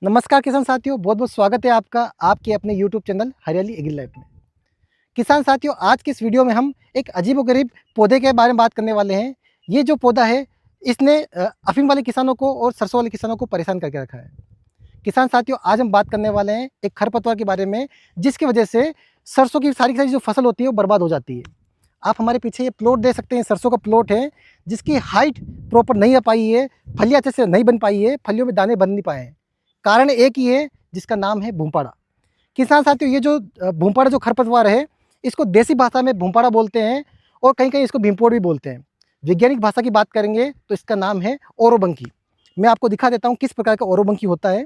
नमस्कार किसान साथियों, बहुत बहुत स्वागत है आपका आपके अपने YouTube चैनल हरियाली एग्री लाइफ में। किसान साथियों, आज की इस वीडियो में हम एक अजीबोगरीब पौधे के बारे में बात करने वाले हैं। ये जो पौधा है, इसने अफीम वाले किसानों को और सरसों वाले किसानों को परेशान करके रखा है। किसान साथियों, आज हम बात करने वाले हैं एक खरपतवार के बारे में, जिसकी वजह से सरसों की सारी जो फसल होती है वो बर्बाद हो जाती है। आप हमारे पीछे ये प्लॉट देख सकते हैं, सरसों का प्लॉट है, जिसकी हाइट प्रॉपर नहीं आ पाई है, फलियाँ अच्छे से नहीं बन पाई है, फलियों में दाने बन नहीं पाए हैं। कारण एक ही है, जिसका नाम है भूमपाड़ा। किसान साथियों, ये जो भूमपाड़ा जो खरपतवार है, इसको देसी भाषा में भूमपाड़ा बोलते हैं और कहीं कहीं इसको भीमपोड़ भी बोलते हैं। वैज्ञानिक भाषा की बात करेंगे तो इसका नाम है ओरोबंकी। मैं आपको दिखा देता हूँ किस प्रकार का ओरोबंकी होता है।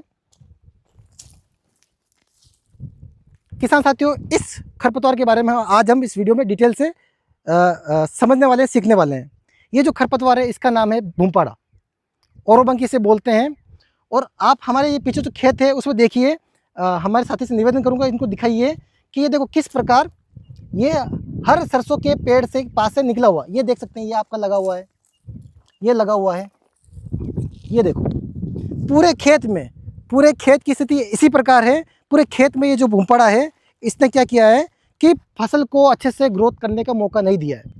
किसान साथियों, इस खरपतवार के बारे में आज हम इस वीडियो में डिटेल से समझने वाले, सीखने वाले हैं। ये जो खरपतवार है, इसका नाम है भूमपाड़ा, ओरोबंकी से बोलते हैं। और आप हमारे ये पीछे जो खेत है उसमें देखिए, हमारे साथी से निवेदन करूंगा, इनको दिखाइए कि ये देखो किस प्रकार ये हर सरसों के पेड़ से पास से निकला हुआ। ये देख सकते हैं, ये आपका लगा हुआ है, ये लगा हुआ है। ये देखो पूरे खेत की स्थिति इसी प्रकार है। पूरे खेत में ये जो भूमपाड़ा है, इसने क्या किया है कि फसल को अच्छे से ग्रोथ करने का मौका नहीं दिया है।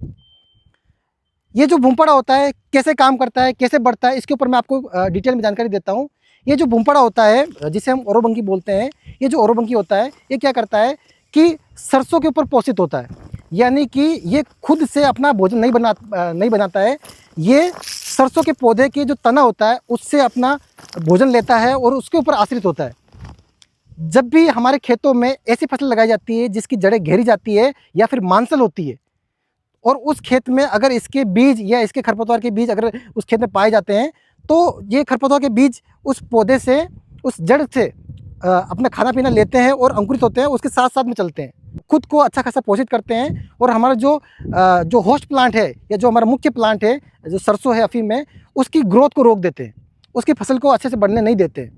ये जो भूमपाड़ा होता है, कैसे काम करता है, कैसे बढ़ता है, इसके ऊपर मैं आपको डिटेल में जानकारी देता हूँ। ये जो भूमपाड़ा होता है, जिसे हम ओरोबंकी बोलते हैं, ये जो ओरोबंकी होता है, ये क्या करता है कि सरसों के ऊपर पोषित होता है। यानी कि ये खुद से अपना भोजन नहीं बनाता है। ये सरसों के पौधे की जो तना होता है, उससे अपना भोजन लेता है और उसके ऊपर आश्रित होता है। जब भी हमारे खेतों में ऐसी फसल लगाई जाती है जिसकी जड़ें गहरी जाती है या फिर मांसल होती है, और उस खेत में अगर इसके बीज या इसके खरपतवार के बीज अगर उस खेत में पाए जाते हैं, तो ये खरपतवार के बीज उस पौधे से, उस जड़ से अपना खाना पीना लेते हैं और अंकुरित होते हैं, उसके साथ साथ में चलते हैं, खुद को अच्छा खासा पोषित करते हैं। और हमारा जो होस्ट प्लांट है या जो हमारा मुख्य प्लांट है, जो सरसों है अफीम में, उसकी ग्रोथ को रोक देते हैं, उसकी फसल को अच्छे से बढ़ने नहीं देते।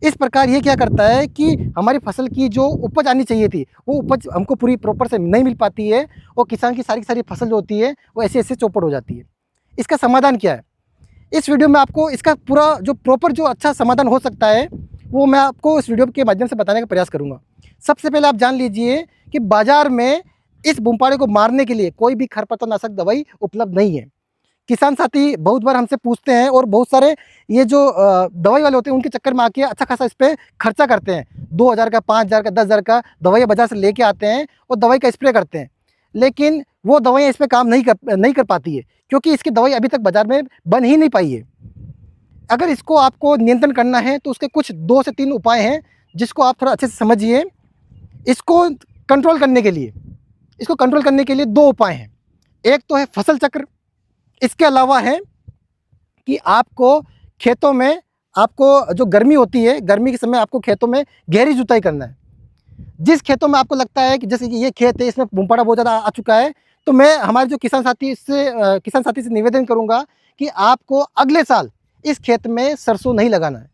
इस प्रकार ये क्या करता है कि हमारी फसल की जो उपज आनी चाहिए थी, वो उपज हमको पूरी प्रॉपर से नहीं मिल पाती है और किसान की सारी फसल जो होती है वो ऐसे चौपट हो जाती है। इसका समाधान क्या है? इस वीडियो में आपको इसका पूरा जो प्रॉपर जो अच्छा समाधान हो सकता है, वो मैं आपको इस वीडियो के माध्यम से बताने का प्रयास करूँगा। सबसे पहले आप जान लीजिए कि बाज़ार में इस भूमपाड़े को मारने के लिए कोई भी खरपतवारनाशक दवाई उपलब्ध नहीं है। किसान साथी बहुत बार हमसे पूछते हैं और बहुत सारे ये जो दवाई वाले होते हैं, उनके चक्कर में आके अच्छा खासा इस पर खर्चा करते हैं। 2000 का, 5000 का, 10,000 का दवाइयाँ बाज़ार से लेके आते हैं और दवाई का स्प्रे करते हैं। लेकिन वो दवाइयाँ इस पर काम नहीं कर पाती है, क्योंकि इसकी दवाई अभी तक बाज़ार में बन ही नहीं पाई है। अगर इसको आपको नियंत्रण करना है तो उसके कुछ 2 से 3 उपाय हैं, जिसको आप थोड़ा अच्छे से समझिए। इसको कंट्रोल करने के लिए 2 उपाय हैं। एक तो है फसल चक्र। इसके अलावा है कि आपको खेतों में, आपको जो गर्मी होती है, गर्मी के समय आपको खेतों में गहरी जुताई करना है। जिस खेतों में आपको लगता है कि जैसे कि ये खेत है, इसमें भूमपाड़ा बहुत ज़्यादा आ चुका है, तो मैं हमारे जो किसान साथी से निवेदन करूंगा कि आपको अगले साल इस खेत में सरसों नहीं लगाना है।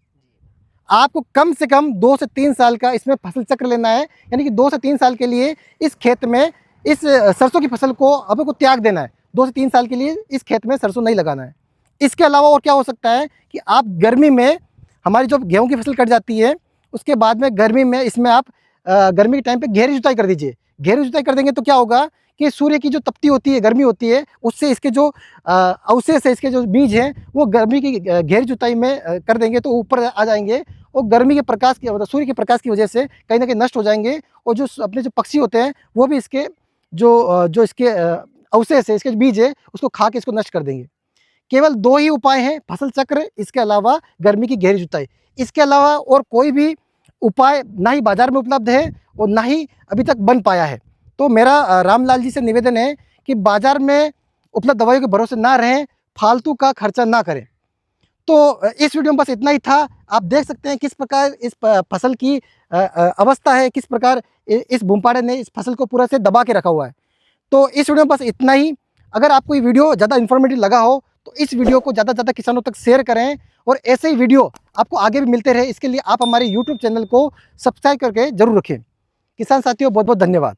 आपको कम से कम 2 से 3 साल का इसमें फसल चक्र लेना है। यानी कि 2 से 3 साल के लिए इस खेत में इस सरसों की फसल को आपको त्याग देना है। 2 से 3 साल के लिए इस खेत में सरसों नहीं लगाना है। इसके अलावा और क्या हो सकता है कि आप गर्मी में, हमारी जो गेहूं की फसल कट जाती है, उसके बाद में गर्मी में इसमें आप गर्मी के टाइम पे गहरी जुताई कर दीजिए। गहरी जुताई कर देंगे तो क्या होगा कि सूर्य की जो तपती होती है, गर्मी होती है, उससे इसके जो अवशेष है, इसके जो बीज हैं, वो गर्मी की गहरी जुताई में कर देंगे तो ऊपर आ जाएंगे और गर्मी के प्रकाश की, मतलब सूर्य के प्रकाश की वजह से कहीं ना कहीं नष्ट हो जाएंगे। और जो अपने जो पक्षी होते हैं, वो भी इसके जो इसके अवशेष है, इसके बीज है, उसको खा के इसको नष्ट कर देंगे। केवल 2 ही उपाय हैं, फसल चक्र, इसके अलावा गर्मी की गहरी जुताई। इसके अलावा और कोई भी उपाय ना ही बाजार में उपलब्ध है और ना ही अभी तक बन पाया है। तो मेरा रामलाल जी से निवेदन है कि बाजार में उपलब्ध दवाइयों के भरोसे ना रहें, फालतू का खर्चा ना करें। तो इस वीडियो में बस इतना ही था। आप देख सकते हैं किस प्रकार इस फसल की अवस्था है, किस प्रकार इस भूमपाड़े ने इस फसल को पूरा से दबा के रखा हुआ है। तो इस वीडियो में बस इतना ही। अगर आपको ये वीडियो ज़्यादा इन्फॉर्मेटिव लगा हो तो इस वीडियो को ज़्यादा से ज़्यादा किसानों तक शेयर करें, और ऐसे ही वीडियो आपको आगे भी मिलते रहे, इसके लिए आप हमारे YouTube चैनल को सब्सक्राइब करके जरूर रखें। किसान साथियों, बहुत बहुत धन्यवाद।